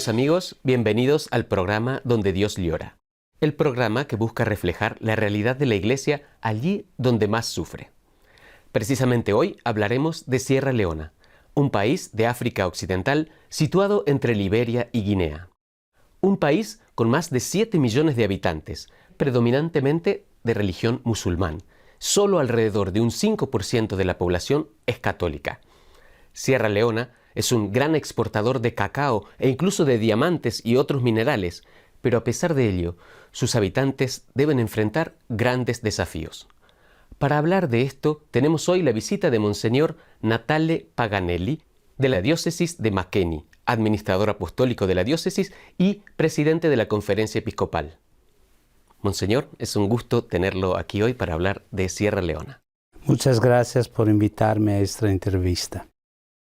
Queridos amigos, bienvenidos al programa Donde Dios Llora, el programa que busca reflejar la realidad de la Iglesia allí donde más sufre. Precisamente hoy hablaremos de Sierra Leona, un país de África Occidental situado entre Liberia y Guinea. Un país con más de 7 millones de habitantes, predominantemente de religión musulmán. Solo alrededor de un 5% de la población es católica. Sierra Leona es un gran exportador de cacao e incluso de diamantes y otros minerales, pero a pesar de ello, sus habitantes deben enfrentar grandes desafíos. Para hablar de esto, tenemos hoy la visita de Monseñor Natale Paganelli, de la diócesis de Makeni, administrador apostólico de la diócesis y presidente de la Conferencia Episcopal. Monseñor, es un gusto tenerlo aquí hoy para hablar de Sierra Leona. Muchas gracias por invitarme a esta entrevista.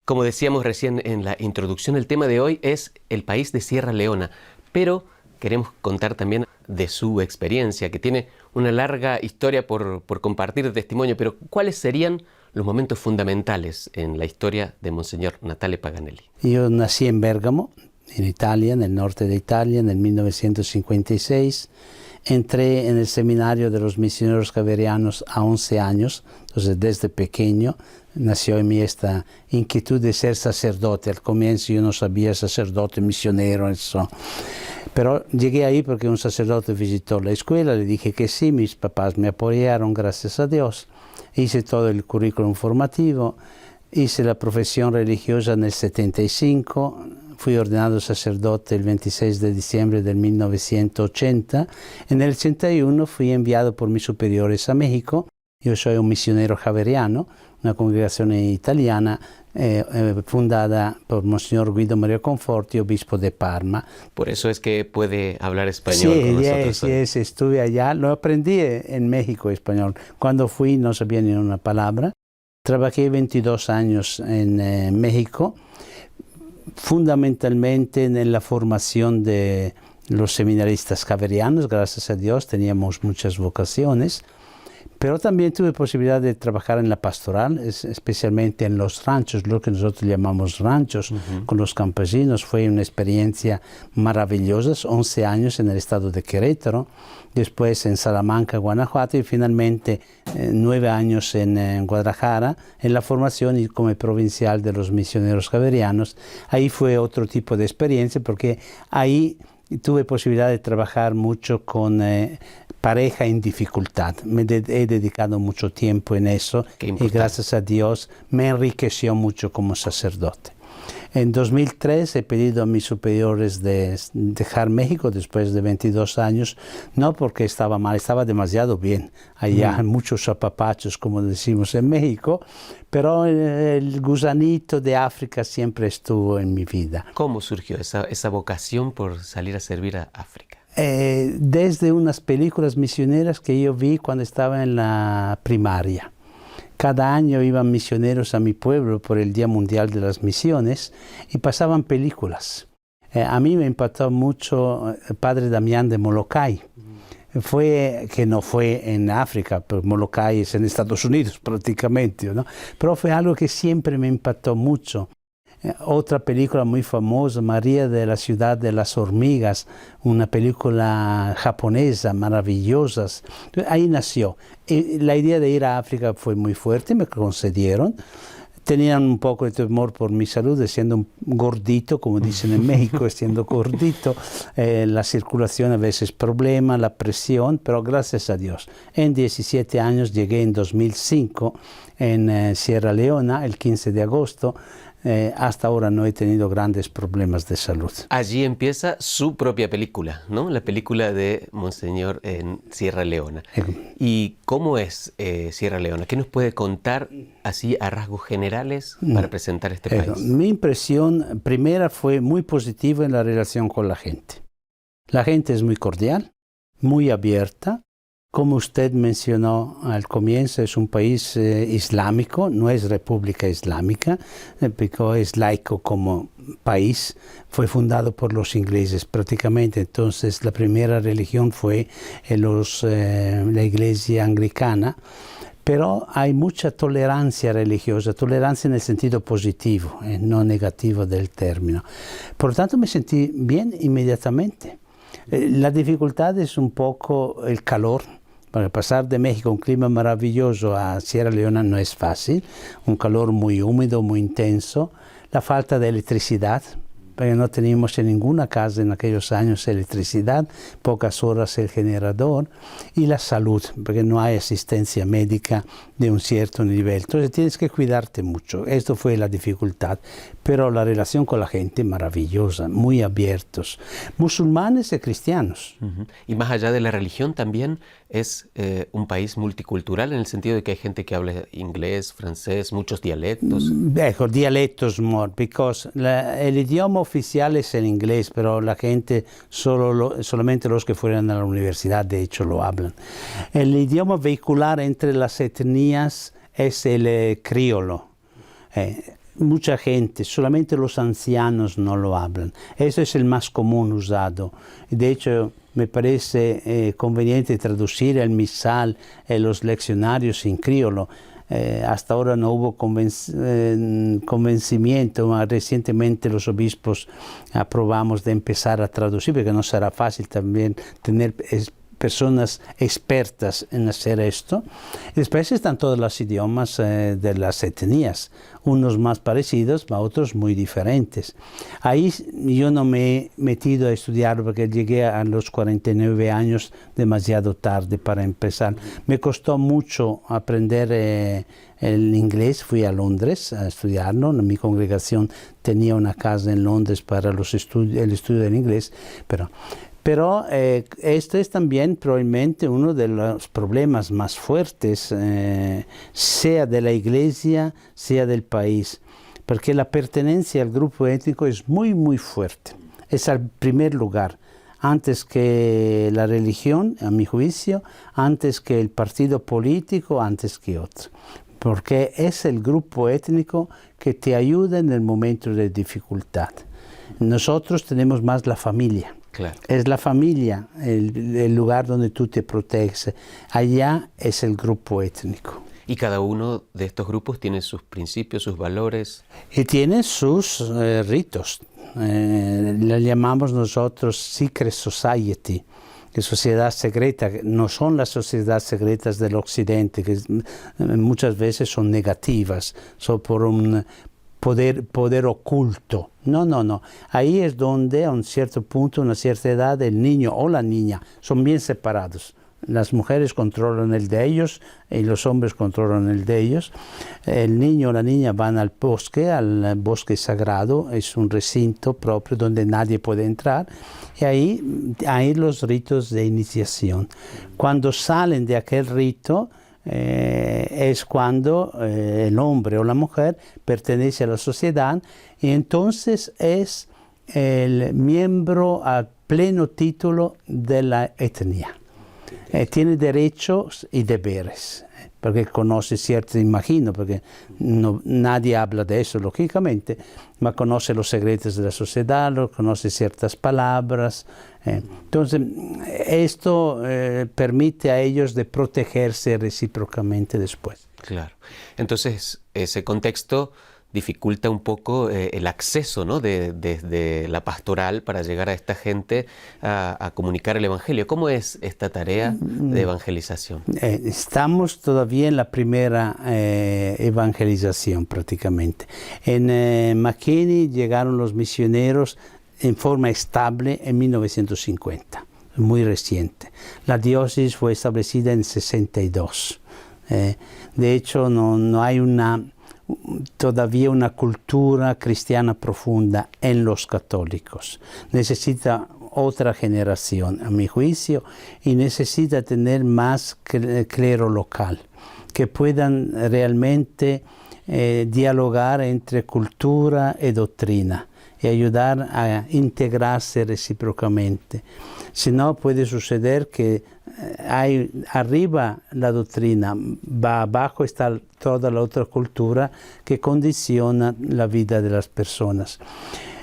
Como decíamos recién en la introducción, el tema de hoy es el país de Sierra Leona, pero queremos contar también de su experiencia, que tiene una larga historia por compartir de testimonio, pero ¿cuáles serían los momentos fundamentales en la historia de Monseñor Natale Paganelli? Yo nací en Bérgamo, en Italia, en el norte de Italia, en el 1956. Entré en el seminario de los misioneros javerianos a 11 años, entonces desde pequeño nació en mí esta inquietud de ser sacerdote. Al comienzo yo no sabía sacerdote, misionero, eso. Pero llegué ahí porque un sacerdote visitó la escuela, le dije que sí, mis papás me apoyaron, gracias a Dios. Hice todo el currículum formativo, hice la profesión religiosa en el 75, fui ordenado sacerdote el 26 de diciembre del 1980. En el 81 fui enviado por mis superiores a México. Yo soy un misionero javeriano, una congregación italiana fundada por Monseñor Guido Mario Conforti, obispo de Parma. Por eso es que puede hablar español con nosotros. Sí, estuve allá, lo aprendí en México español. Cuando fui no sabía ni una palabra. Trabajé 22 años en México, fundamentalmente en la formación de los seminaristas javerianos. Gracias a Dios teníamos muchas vocaciones. Pero también tuve posibilidad de trabajar en la pastoral, especialmente en los ranchos, lo que nosotros llamamos ranchos, con los campesinos. Fue una experiencia maravillosa, 11 años en el estado de Querétaro, después en Salamanca, Guanajuato, y finalmente 9 años en Guadalajara, en la formación y como provincial de los misioneros javerianos. Ahí fue otro tipo de experiencia, porque ahí tuve posibilidad de trabajar mucho con pareja en dificultad. He dedicado mucho tiempo en eso y gracias a Dios me enriqueció mucho como sacerdote. En 2003 he pedido a mis superiores de dejar México después de 22 años, no porque estaba mal, estaba demasiado bien. Allá muchos apapachos, como decimos en México, pero el gusanito de África siempre estuvo en mi vida. ¿Cómo surgió esa vocación por salir a servir a África? Desde unas películas misioneras que yo vi cuando estaba en la primaria. Cada año iban misioneros a mi pueblo por el Día Mundial de las Misiones y pasaban películas. A mí me impactó mucho el padre Damián de Molokai. Que no fue en África, pero Molokai es en Estados Unidos prácticamente, ¿no? Pero fue algo que siempre me impactó mucho. Otra película muy famosa, María de la Ciudad de las Hormigas, una película japonesa maravillosa. Ahí nació. Y la idea de ir a África fue muy fuerte, me concedieron. Tenían un poco de temor por mi salud, siendo un gordito, como dicen en México, siendo gordito. La circulación a veces problema, la presión, pero gracias a Dios. En 17 años llegué en 2005 en Sierra Leona, el 15 de agosto. Hasta ahora no he tenido grandes problemas de salud. Allí empieza su propia película, ¿no? La película de Monseñor en Sierra Leona. ¿Y cómo es Sierra Leona? ¿Qué nos puede contar así a rasgos generales para presentar este país? Mi impresión primera fue muy positiva en la relación con la gente. La gente es muy cordial, muy abierta. Como usted mencionó al comienzo, es un país islámico, no es república islámica, porque es laico como país, fue fundado por los ingleses prácticamente, entonces la primera religión fue la iglesia anglicana, Pero hay mucha tolerancia religiosa, tolerancia en el sentido positivo, no negativo del término. Por lo tanto, me sentí bien inmediatamente. La dificultad es un poco el calor. Para pasar de México, un clima maravilloso, a Sierra Leona no es fácil, un calor muy húmedo, muy intenso, la falta de electricidad, porque no teníamos en ninguna casa en aquellos años electricidad, pocas horas el generador, y la salud, porque no hay asistencia médica de un cierto nivel. Entonces tienes que cuidarte mucho. Esto fue la dificultad, pero la relación con la gente maravillosa, muy abiertos, musulmanes y cristianos. Y más allá de la religión, también es un país multicultural en el sentido de que hay gente que habla inglés, francés, muchos dialectos. Ecco, dialectos more, because el idioma oficial es el inglés, pero la gente, solamente los que fueron a la universidad, de hecho, lo hablan. El idioma vehicular entre las etnias es el criollo. Mucha gente, solamente los ancianos no lo hablan. Eso es el más común usado. De hecho, me parece conveniente traducir el misal en los leccionarios en criollo. Hasta ahora no hubo convencimiento. Recientemente los obispos aprobamos de empezar a traducir, porque no será fácil también tener personas expertas en hacer esto. Después están todos los idiomas de las etnias, unos más parecidos, otros muy diferentes. Ahí yo no me he metido a estudiar porque llegué a los 49 años demasiado tarde para empezar. Me costó mucho aprender el inglés. Fui a Londres a estudiarlo. Mi congregación tenía una casa en Londres para el estudio del inglés, pero este es también probablemente uno de los problemas más fuertes, sea de la iglesia, sea del país, porque la pertenencia al grupo étnico es muy, muy fuerte. Es al primer lugar, antes que la religión, a mi juicio, antes que el partido político, antes que otro. Porque es el grupo étnico que te ayuda en el momento de dificultad. Nosotros tenemos más la familia. Claro. Es la familia el lugar donde tú te proteges. Allá es el grupo étnico. Y cada uno de estos grupos tiene sus principios, sus valores. Y tiene sus ritos. La llamamos nosotros secret society, que sociedad secreta. No son las sociedades secretas del occidente, que muchas veces son negativas, son por un poder oculto. No. Ahí es donde a un cierto punto, a una cierta edad, el niño o la niña son bien separados. Las mujeres controlan el de ellos y los hombres controlan el de ellos. El niño o la niña van al bosque sagrado, es un recinto propio donde nadie puede entrar, y ahí hay los ritos de iniciación. Cuando salen de aquel rito, es cuando el hombre o la mujer pertenece a la sociedad y entonces es el miembro a pleno título de la etnia. Tiene derechos y deberes, porque conoce imagino, porque nadie habla de eso lógicamente, pero conoce los secretos de la sociedad, conoce ciertas palabras. Entonces, esto permite a ellos de protegerse recíprocamente después. Claro. Entonces, ese contexto dificulta un poco el acceso, ¿no?, desde la pastoral para llegar a esta gente a comunicar el Evangelio. ¿Cómo es esta tarea de evangelización? Estamos todavía en la primera evangelización prácticamente. En McKinney llegaron los misioneros en forma estable en 1950, muy reciente. La diócesis fue establecida en 62. De hecho, no hay todavía una cultura cristiana profunda en los católicos. Necesita otra generación, a mi juicio, y necesita tener más clero local, que puedan realmente dialogar entre cultura y doctrina y ayudar a integrarse recíprocamente. Si no, puede suceder que arriba la doctrina, abajo está toda la otra cultura que condiciona la vida de las personas.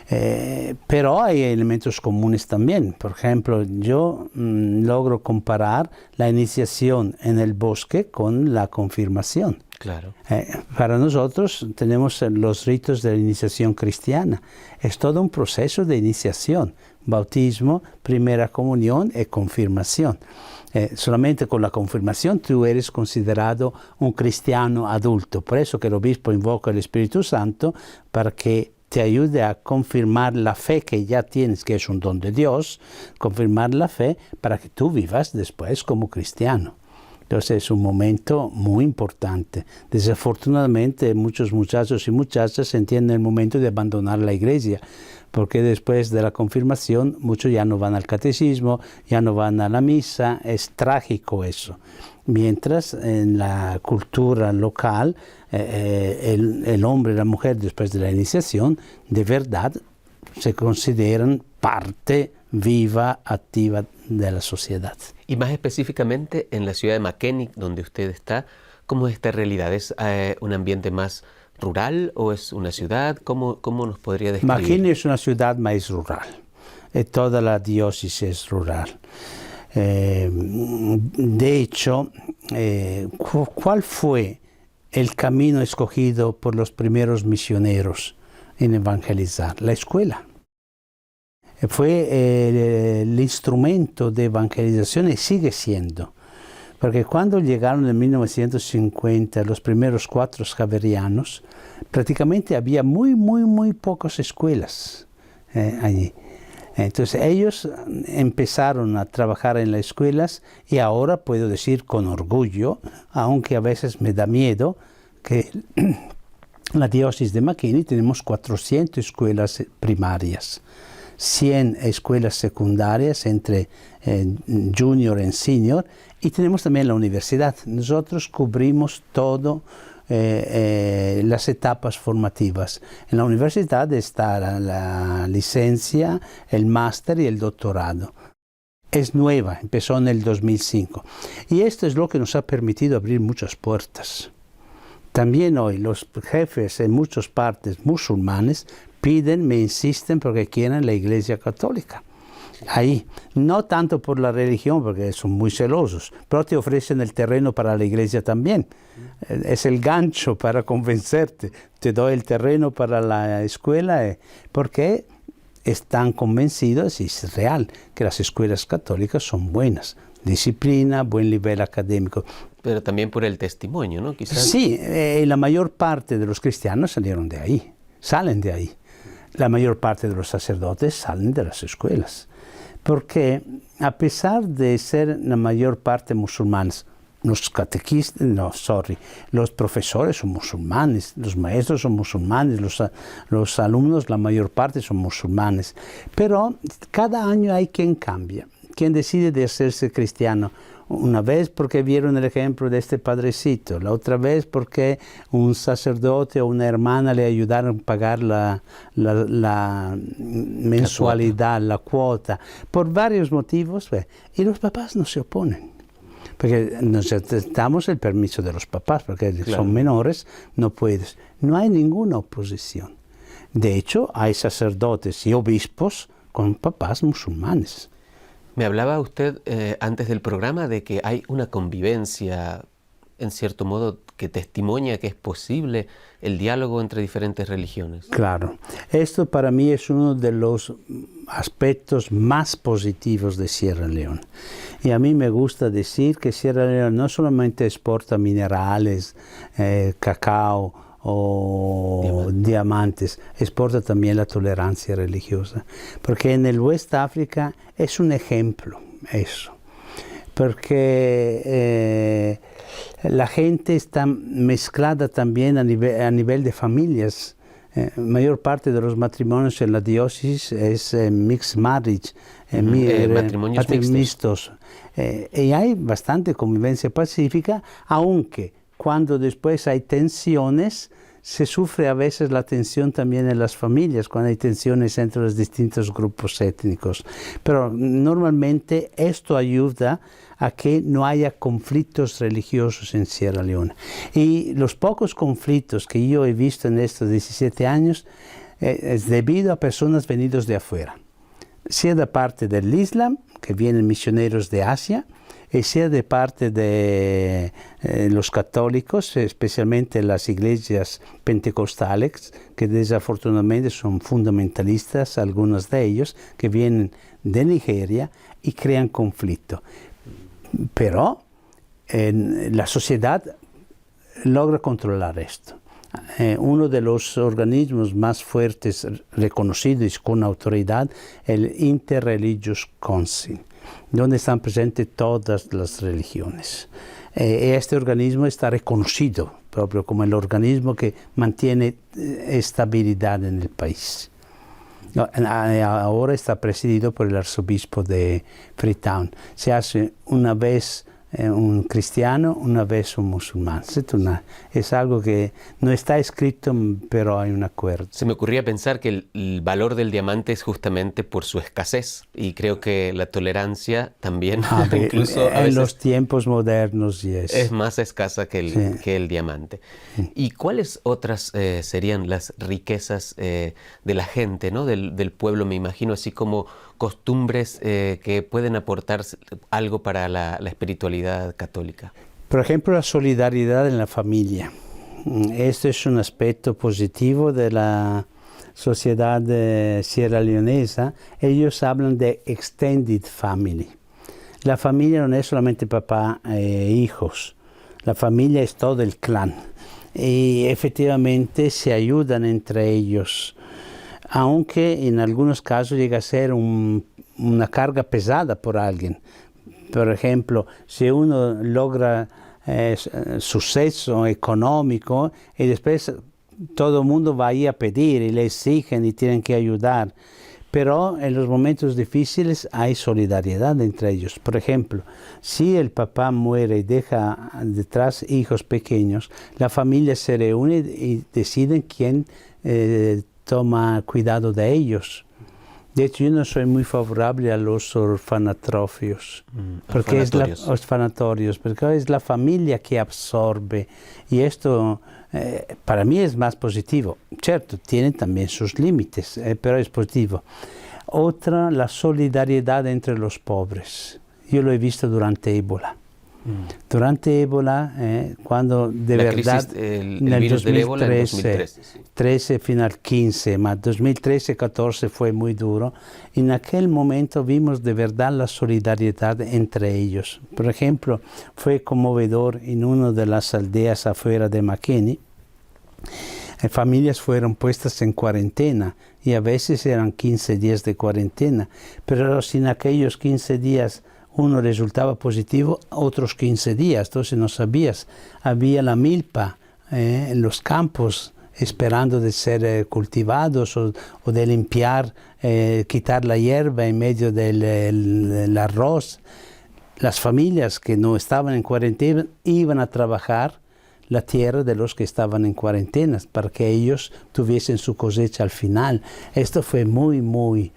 Pero hay elementos comunes también. Por ejemplo, yo logro comparar la iniciación en el bosque con la confirmación. Claro. Para nosotros tenemos los ritos de la iniciación cristiana. Es todo un proceso de iniciación. Bautismo, primera comunión y confirmación. Solamente con la confirmación tú eres considerado un cristiano adulto. Por eso que el obispo invoca el Espíritu Santo para que te ayude a confirmar la fe que ya tienes, que es un don de Dios, confirmar la fe para que tú vivas después como cristiano. Entonces es un momento muy importante. Desafortunadamente muchos muchachos y muchachas entienden el momento de abandonar la iglesia, porque después de la confirmación muchos ya no van al catecismo, ya no van a la misa, es trágico eso. Mientras en la cultura local el hombre y la mujer después de la iniciación de verdad se consideran parte viva, activa de la sociedad. Y más específicamente en la ciudad de Makeni, donde usted está, ¿cómo es esta realidad? ¿Es un ambiente más rural o es una ciudad? ¿Cómo nos podría describir? Makeni es una ciudad más rural. Toda la diócesis es rural. De hecho, ¿cuál fue el camino escogido por los primeros misioneros en evangelizar? La escuela. Fue el instrumento de evangelización y sigue siendo. Porque cuando llegaron en 1950 los primeros 4 javerianos, prácticamente había muy pocas escuelas allí. Entonces ellos empezaron a trabajar en las escuelas y ahora puedo decir con orgullo, aunque a veces me da miedo, que la diócesis de Makeni tenemos 400 escuelas primarias. 100 escuelas secundarias entre junior y senior y tenemos también la universidad. Nosotros cubrimos todo las etapas formativas. En la universidad está la licencia, el máster y el doctorado. Es nueva, empezó en el 2005 y esto es lo que nos ha permitido abrir muchas puertas. También hoy los jefes en muchas partes musulmanes piden, me insisten porque quieren la Iglesia Católica. Ahí, no tanto por la religión, porque son muy celosos, pero te ofrecen el terreno para la iglesia también. Es el gancho para convencerte. Te doy el terreno para la escuela, porque están convencidos, y es real, que las escuelas católicas son buenas. Disciplina, buen nivel académico. Pero también por el testimonio, ¿no? Quizás. Sí, la mayor parte de los cristianos salieron de ahí, salen de ahí. La mayor parte de los sacerdotes salen de las escuelas. Porque a pesar de ser la mayor parte musulmanes, los catequistas, los profesores son musulmanes, los maestros son musulmanes, los alumnos, la mayor parte son musulmanes. Pero cada año hay quien cambia, quien decide de hacerse cristiano. Una vez porque vieron el ejemplo de este padrecito, la otra vez porque un sacerdote o una hermana le ayudaron a pagar la mensualidad, la cuota, por varios motivos, y los papás no se oponen. Porque necesitamos el permiso de los papás, porque claro, son menores, no puedes. No hay ninguna oposición. De hecho, hay sacerdotes y obispos con papás musulmanes. Me hablaba usted antes del programa de que hay una convivencia, en cierto modo, que testimonia que es posible el diálogo entre diferentes religiones. Claro. Esto para mí es uno de los aspectos más positivos de Sierra Leona. Y a mí me gusta decir que Sierra Leona no solamente exporta minerales, cacao o diamantes, exporta también la tolerancia religiosa. Porque en el West África es un ejemplo eso. Porque la gente está mezclada también a nivel de familias. Mayor parte de los matrimonios en la diócesis es mixed marriage, matrimonios mixtos. Y hay bastante convivencia pacífica, aunque cuando después hay tensiones, se sufre a veces la tensión también en las familias, cuando hay tensiones entre los distintos grupos étnicos. Pero normalmente esto ayuda a que no haya conflictos religiosos en Sierra Leona. Y los pocos conflictos que yo he visto en estos 17 años es debido a personas venidas de afuera, sea de parte del Islam, que vienen misioneros de Asia, y sea de parte de los católicos, especialmente las iglesias pentecostales, que desafortunadamente son fundamentalistas, algunos de ellos, que vienen de Nigeria y crean conflicto. Pero la sociedad logra controlar esto. Uno de los organismos más fuertes reconocidos con autoridad es el Interreligious Council, donde están presentes todas las religiones. Este organismo está reconocido propio como el organismo que mantiene estabilidad en el país. Ahora está presidido por el arzobispo de Freetown. Se hace una vez un cristiano, una vez un musulmán. Es algo que no está escrito, pero hay un acuerdo. Se me ocurría pensar que el valor del diamante es justamente por su escasez, y creo que la tolerancia también, incluso a veces, en los tiempos modernos, yes, es más escasa que el diamante. ¿Y cuáles otras serían las riquezas de la gente, ¿no? del pueblo, me imagino, así como costumbres que pueden aportar algo para la espiritualidad católica? Por ejemplo, la solidaridad en la familia. Esto es un aspecto positivo de la sociedad sierra leonesa. Ellos hablan de extended family. La familia no es solamente papá e hijos. La familia es todo el clan. Y efectivamente se ayudan entre ellos, aunque en algunos casos llega a ser una carga pesada por alguien. Por ejemplo, si uno logra suceso económico y después todo el mundo va ahí a pedir y le exigen y tienen que ayudar. Pero en los momentos difíciles hay solidaridad entre ellos. Por ejemplo, si el papá muere y deja detrás hijos pequeños, la familia se reúne y deciden quién toma cuidado de ellos. De hecho, yo no soy muy favorable a los orfanatorios, porque es la familia que absorbe, y esto para mí es más positivo. Cierto, tiene también sus límites, pero es positivo. Otra, la solidaridad entre los pobres. Yo lo he visto durante Ébola. Durante Ébola, cuando de verdad, el virus del Ébola en 2013, sí. 13 final 15, más 2013-14 fue muy duro. En aquel momento vimos de verdad la solidaridad entre ellos. Por ejemplo, fue conmovedor en una de las aldeas afuera de Makeni. Familias fueron puestas en cuarentena y a veces eran 15 días de cuarentena, pero sin aquellos 15 días uno resultaba positivo, otros 15 días, entonces no sabías. Había la milpa en los campos esperando de ser cultivados o de limpiar, quitar la hierba en medio del arroz. Las familias que no estaban en cuarentena iban a trabajar la tierra de los que estaban en cuarentena para que ellos tuviesen su cosecha al final. Esto fue muy...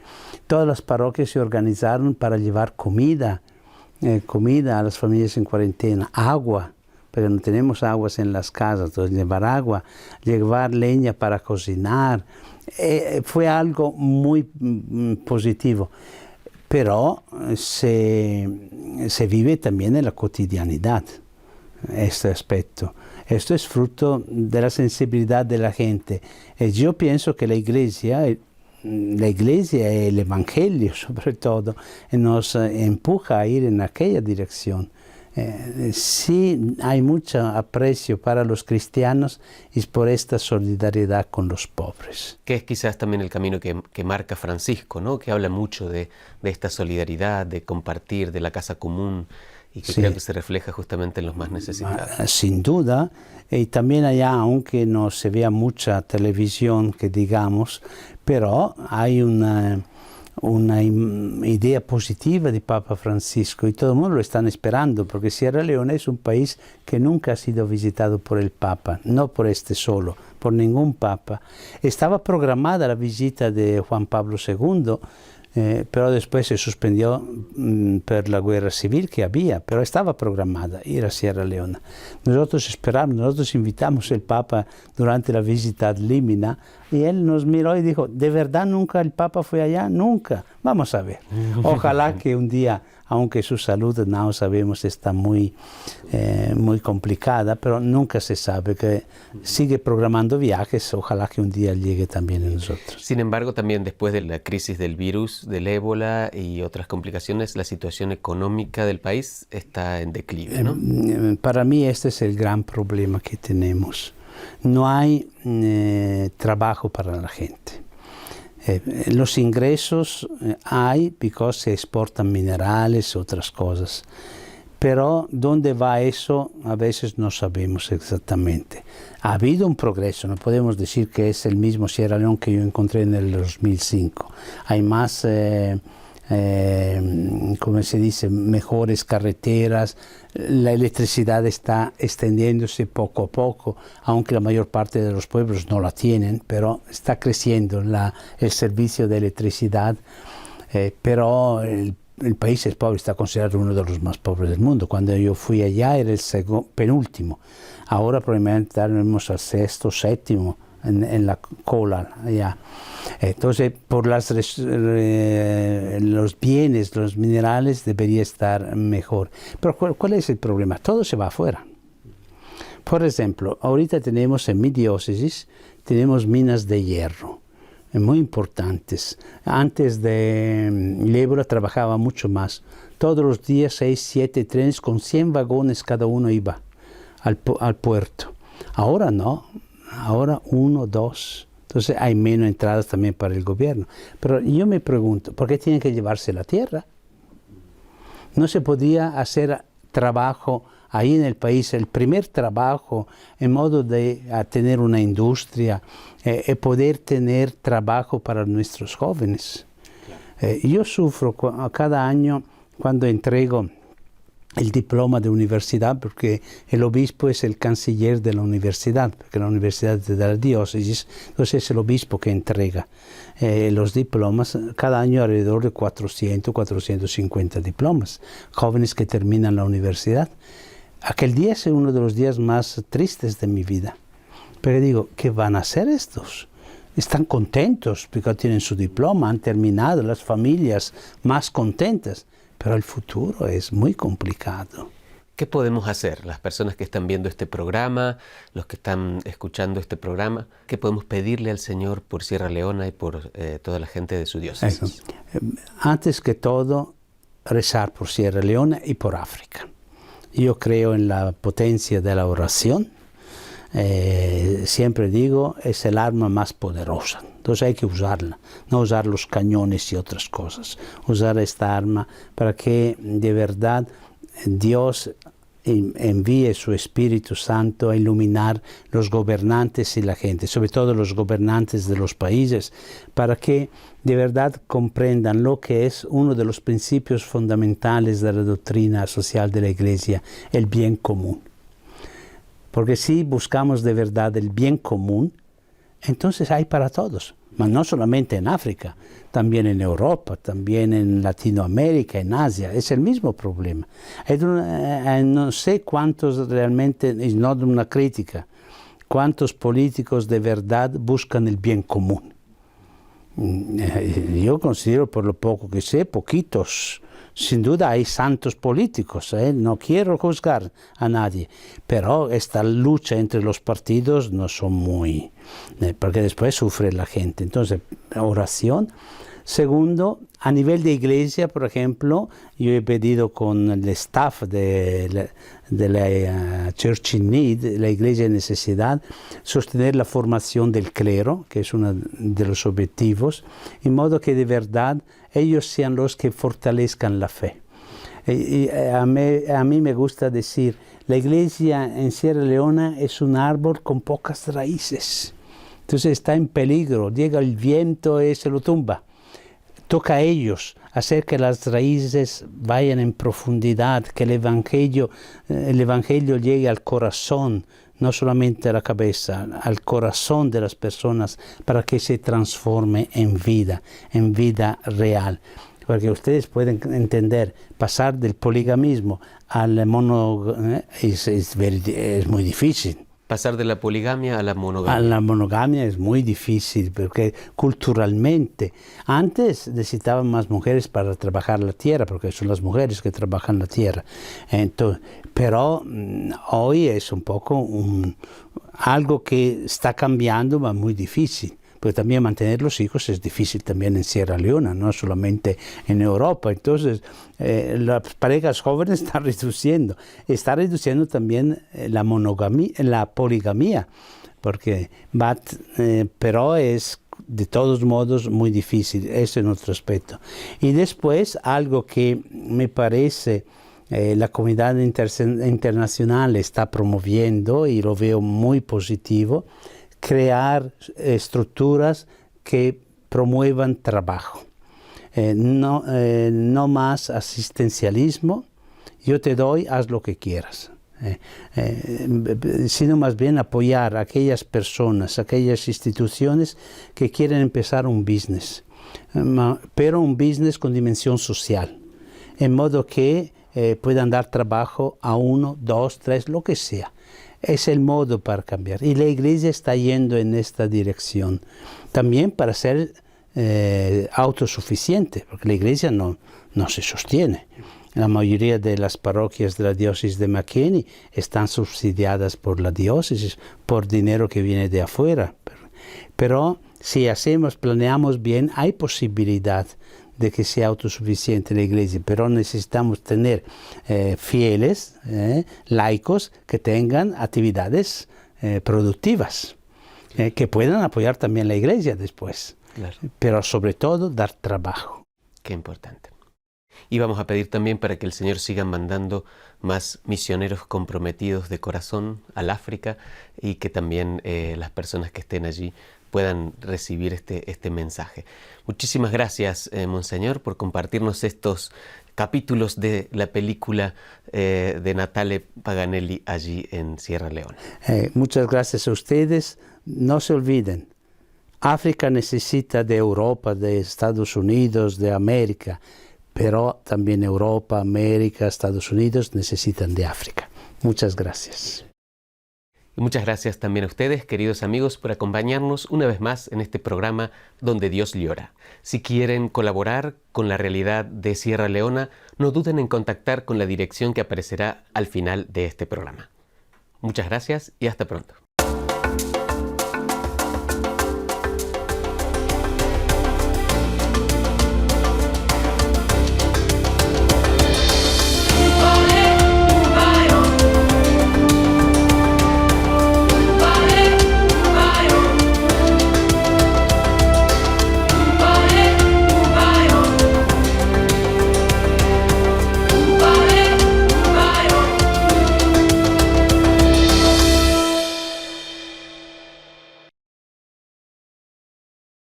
Todas las parroquias se organizaron para llevar comida a las familias en cuarentena, agua, pero no tenemos aguas en las casas, entonces llevar agua, llevar leña para cocinar, fue algo muy positivo. Pero se vive también en la cotidianidad este aspecto. Esto es fruto de la sensibilidad de la gente. Yo pienso que la iglesia y el Evangelio sobre todo nos empuja a ir en aquella dirección. Sí hay mucho aprecio para los cristianos y por esta solidaridad con los pobres. Que es quizás también el camino que marca Francisco, ¿no? Que habla mucho de esta solidaridad, de compartir, de la casa común, y que creo que se refleja justamente en los más necesitados. Sin duda, y también allá, aunque no se vea mucha televisión, que digamos, pero hay una idea positiva de Papa Francisco y todo el mundo lo están esperando, porque Sierra Leona es un país que nunca ha sido visitado por el Papa, no por este solo, por ningún Papa. Estaba programada la visita de Juan Pablo II, pero después se suspendió por la guerra civil que había, pero estaba programada ir a Sierra Leona. Nosotros esperamos, nosotros invitamos al Papa durante la visita ad limina y él nos miró y dijo, ¿de verdad nunca el Papa fue allá? Nunca. Vamos a ver. Ojalá que un día, aunque su salud no sabemos está muy complicada, pero nunca se sabe, que sigue programando viajes, ojalá que un día llegue también a nosotros. Sin embargo, también después de la crisis del virus, del ébola y otras complicaciones, la situación económica del país está en declive, ¿no? Para mí este es el gran problema que tenemos. No hay trabajo para la gente. Los ingresos hay porque se exportan minerales, otras cosas. Pero dónde va eso a veces no sabemos exactamente. Ha habido un progreso, no podemos decir que es el mismo Sierra Leone que yo encontré en el 2005. Hay más, como se dice, mejores carreteras, la electricidad está extendiéndose poco a poco, aunque la mayor parte de los pueblos no la tienen, pero está creciendo el servicio de electricidad, pero el país es pobre, está considerado uno de los más pobres del mundo. Cuando yo fui allá era el penúltimo. Ahora probablemente estaremos al sexto, séptimo en la cola allá. Entonces, por los bienes, los minerales, debería estar mejor. Pero ¿cuál es el problema? Todo se va afuera. Por ejemplo, ahorita tenemos en mi diócesis, tenemos minas de hierro. Muy importantes. Antes de ébola trabajaba mucho más. Todos los días 6, 7 trenes con 100 vagones cada uno iba al puerto. Ahora no, ahora 1, 2. Entonces hay menos entradas también para el gobierno. Pero yo me pregunto, ¿por qué tienen que llevarse la tierra? ¿No se podía hacer trabajo ahí en el país, el primer trabajo en modo de tener una industria, poder tener trabajo para nuestros jóvenes? Yo sufro cada año cuando entrego el diploma de universidad, porque el obispo es el canciller de la universidad, porque la universidad es de la diócesis, entonces es el obispo que entrega los diplomas, cada año alrededor de 400, 450 diplomas, jóvenes que terminan la universidad. Aquel día es uno de los días más tristes de mi vida, pero digo, ¿qué van a hacer estos? Están contentos porque tienen su diploma, han terminado, las familias más contentas, pero el futuro es muy complicado. ¿Qué podemos hacer las personas que están viendo este programa, los que están escuchando este programa? ¿Qué podemos pedirle al Señor por Sierra Leona y por toda la gente de su diócesis? Antes que todo, rezar por Sierra Leona y por África. Yo creo en la potencia de la oración. Siempre digo, es el arma más poderosa. Entonces hay que usarla, no usar los cañones y otras cosas. Usar esta arma para que de verdad Dios envíe su Espíritu Santo a iluminar los gobernantes y la gente, sobre todo los gobernantes de los países, para que de verdad comprendan lo que es uno de los principios fundamentales de la doctrina social de la Iglesia, el bien común. Porque si buscamos de verdad el bien común, entonces hay para todos, pero no solamente en África, también en Europa, también en Latinoamérica, en Asia, es el mismo problema. No sé cuántos realmente, y no de una crítica, cuántos políticos de verdad buscan el bien común. Yo considero, por lo poco que sé, poquitos. Sin duda hay santos políticos, no quiero juzgar a nadie, pero esta lucha entre los partidos no son muy, porque después sufre la gente. Entonces, oración. Segundo, a nivel de iglesia, por ejemplo, yo he pedido con el staff de la Church in Need, la iglesia en necesidad, sostener la formación del clero, que es uno de los objetivos, en modo que de verdad ellos sean los que fortalezcan la fe. Y a mí me gusta decir, la iglesia en Sierra Leona es un árbol con pocas raíces. Entonces está en peligro, llega el viento y se lo tumba. Toca a ellos hacer que las raíces vayan en profundidad, que el evangelio llegue al corazón no solamente a la cabeza, al corazón de las personas para que se transforme en vida real. Porque ustedes pueden entender, pasar del poligamismo al monogamia es muy difícil. Pasar de la poligamia a la monogamia. A la monogamia es muy difícil porque culturalmente, antes necesitaban más mujeres para trabajar la tierra, porque son las mujeres que trabajan la tierra. Entonces, pero hoy es un poco algo que está cambiando, pero muy difícil. Porque también mantener los hijos es difícil también en Sierra Leona, no solamente en Europa. Entonces, las parejas jóvenes está reduciendo también la monogamia, la poligamia, porque pero es de todos modos muy difícil, eso es otro aspecto. Y después, algo que me parece la comunidad internacional está promoviendo y lo veo muy positivo, crear estructuras que promuevan trabajo. No más asistencialismo, yo te doy, haz lo que quieras. Sino más bien apoyar a aquellas personas, aquellas instituciones que quieren empezar un business, pero un business con dimensión social, en modo que puedan dar trabajo a 1, 2, 3, lo que sea. Es el modo para cambiar. Y la Iglesia está yendo en esta dirección. También para ser autosuficiente, porque la Iglesia no se sostiene. La mayoría de las parroquias de la diócesis de McKinney están subsidiadas por la diócesis, por dinero que viene de afuera. Pero si planeamos bien, hay posibilidad de que sea autosuficiente la Iglesia, pero necesitamos tener fieles, laicos, que tengan actividades productivas, que puedan apoyar también la Iglesia después, claro. Pero sobre todo dar trabajo. Qué importante. Y vamos a pedir también para que el Señor siga mandando más misioneros comprometidos de corazón al África y que también las personas que estén allí puedan recibir este mensaje. Muchísimas gracias, Monseñor, por compartirnos estos capítulos de la película de Natale Paganelli allí en Sierra Leona. Muchas gracias a ustedes. No se olviden, África necesita de Europa, de Estados Unidos, de América, pero también Europa, América, Estados Unidos necesitan de África. Muchas gracias. Y muchas gracias también a ustedes, queridos amigos, por acompañarnos una vez más en este programa Donde Dios Llora. Si quieren colaborar con la realidad de Sierra Leona, no duden en contactar con la dirección que aparecerá al final de este programa. Muchas gracias y hasta pronto.